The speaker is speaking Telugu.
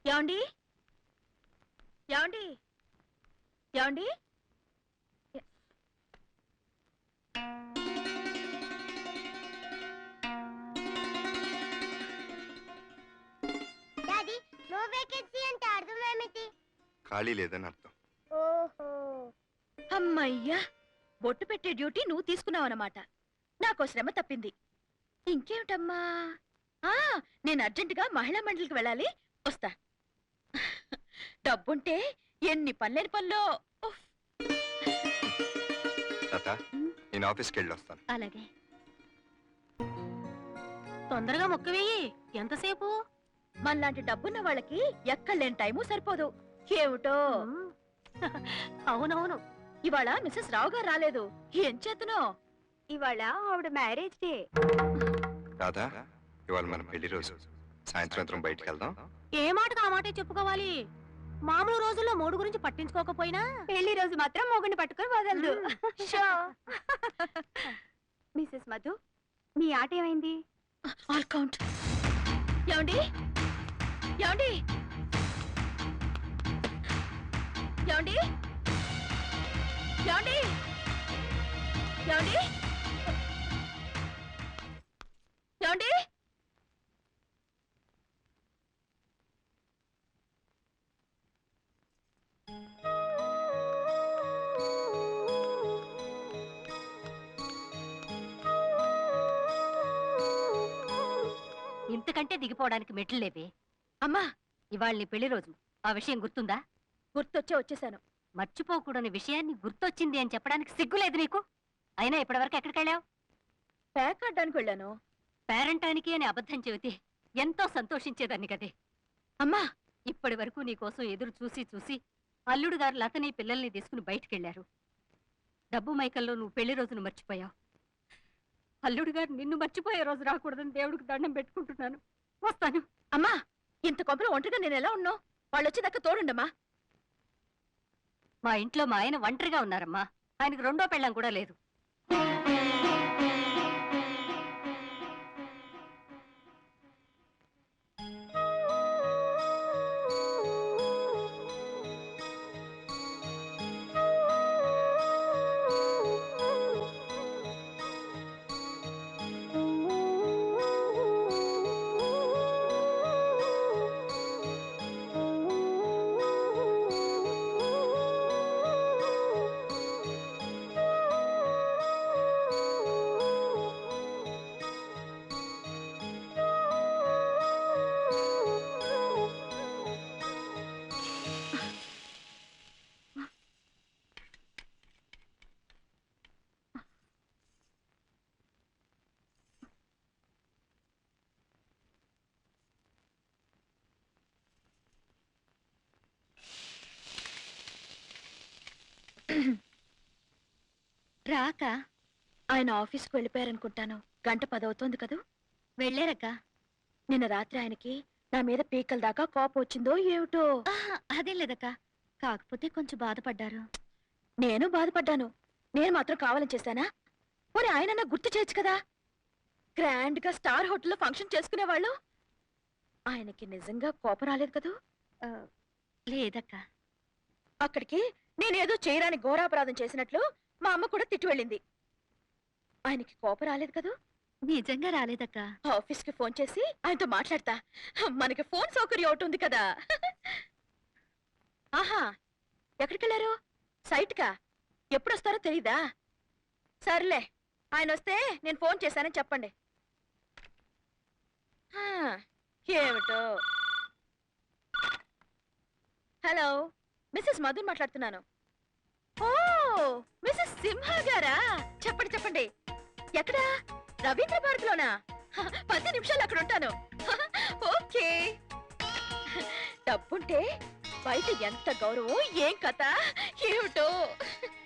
ఏమండి ఏమండి ఏమండి డాడీ నో వేకెన్సీ అంటే అర్థమేమిటి? ఖాళీ లేదని అర్థం. ఓహో, అమ్మయ్యా, బొట్టు పెట్టే డ్యూటీ నువ్వు తీసుకున్నావన్నమాట. నాకో శ్రమ తప్పింది. ఇంకేమిటమ్మా? నేను అర్జెంటుగా మహిళా మండలికి వెళ్ళాలి, వస్తా. డబ్బుంటే ఎన్ని పనులేని పనులో. తాత, నేను ఆఫీస్కి వెళ్ళి వస్తాను. అలాగే. తొందరగా మొక్క వెయ్యి. ఎంతసేపు? మనలాంటి డబ్బున్న వాళ్ళకి ఎక్కలేని టైము సరిపోదు. ఏమిటో అవునవును. ఇవాళ మిస్సెస్ రావు గారు రాలేదు. ఏం చేతనో? ఇవాళ ఆవిడ మ్యారేజ్ డే. తాత, ఇవాళ మన పెళ్లి రోజు. సాయంత్రం బయటికి వెళ్దాం. ఏ మాటకు ఆ మాటే చెప్పుకోవాలి. మామూలు రోజుల్లో మూడు గురించి పట్టించుకోకపోయినా పెళ్లి రోజు మాత్రం మొగుని పట్టుకొని వదలదు. మిసెస్ మధు, మీ ఆట ఏమైంది? All count. ఏమండి ఏమండి ఏమండి ఏమండి ఏమండి ఏమండి? ఇంతకంటే దిగిపోవడానికి మెట్లు లేవే. అమ్మా, ఇవాళ నీ పెళ్లి రోజు. ఆ విషయం గుర్తుందా? వచ్చేసాను. మర్చిపోకూడని విషయాన్ని గుర్తొచ్చింది అని చెప్పడానికి సిగ్గులేదు నీకు? అయినా ఇప్పటివరకు ఎక్కడికి వెళ్ళావు? ప్యాక్ ఆడడానికి వెళ్ళాను. పేరంటానికి అని అబద్ధం చెబితే ఎంతో సంతోషించేదాన్ని కదే. అమ్మా, ఇప్పటి వరకు నీకోసం ఎదురు చూసి చూసి అల్లుడు గారు లతని పిల్లల్ని తీసుకుని బయటికెళ్లారు. డబ్బు మైకల్లో నువ్వు పెళ్లి రోజును మర్చిపోయావు. అల్లుడు గారు నిన్ను మర్చిపోయే రోజు రాకూడదని దేవుడికి దండం పెట్టుకుంటున్నాను. వస్తాను. అమ్మా, ఇంత కొబ్బరి ఒంటరిగా నేను ఎలా ఉన్నావు? వాళ్ళు వచ్చేదాకా తోడుండమ్మా. మా ఇంట్లో మా ఆయన ఒంటరిగా ఉన్నారమ్మా. ఆయనకు రెండో పెళ్ళం కూడా లేదు. రాక ఆయన ఆఫీస్కి వెళ్ళిపోయారనుకుంటాను. 1:10 అవుతోంది కదూ. వెళ్ళారక్క. నిన్న రాత్రి ఆయనకి నా మీద పీకల దాకా కోపం వచ్చిందో ఏమిటో. అదే లేదక్క, కాకపోతే కొంచెం బాధపడ్డారు. నేను బాధపడ్డాను. నేను మాత్రం కావాలని చేశానా? మరి ఆయన గుర్తు చేయొచ్చు కదా. గ్రాండ్ గా స్టార్ హోటల్లో ఫంక్షన్ చేసుకునేవాళ్ళు. ఆయనకి నిజంగా కోపం రాలేదు కదూ? లేదక్క. అక్కడికి నేనేదో చేయరాని ఘోరాపరాధం చేసినట్లు మా అమ్మ కూడా తిట్టి వెళ్ళింది. ఆయనకి కోపం రాలేదు కదూ? నిజంగా రాలేదక్క. ఆఫీస్కి ఫోన్ చేసి ఆయనతో మాట్లాడతా. మనకి ఫోన్ సౌకర్యం ఒకటి ఉంది కదా. ఆహా, ఎక్కడికెళ్ళారు? సైట్కా? ఎప్పుడొస్తారో తెలీదా? సర్లే, ఆయన వస్తే నేను ఫోన్ చేశానని చెప్పండి. ఏమిటో. హలో, మిస్సెస్ మధుర్ మాట్లాడుతున్నాను. ఓ, మిస్సెస్ సింహ గారా? చెప్పండి చెప్పండి. ఎక్కడా? రవీంద్ర పార్క్ లోనా? 10 నిమిషాలు అక్కడ ఉంటాను. ఓకే. డబ్బుంటే బయట ఎంత గౌరవం, ఏం కథ ఏమిటో.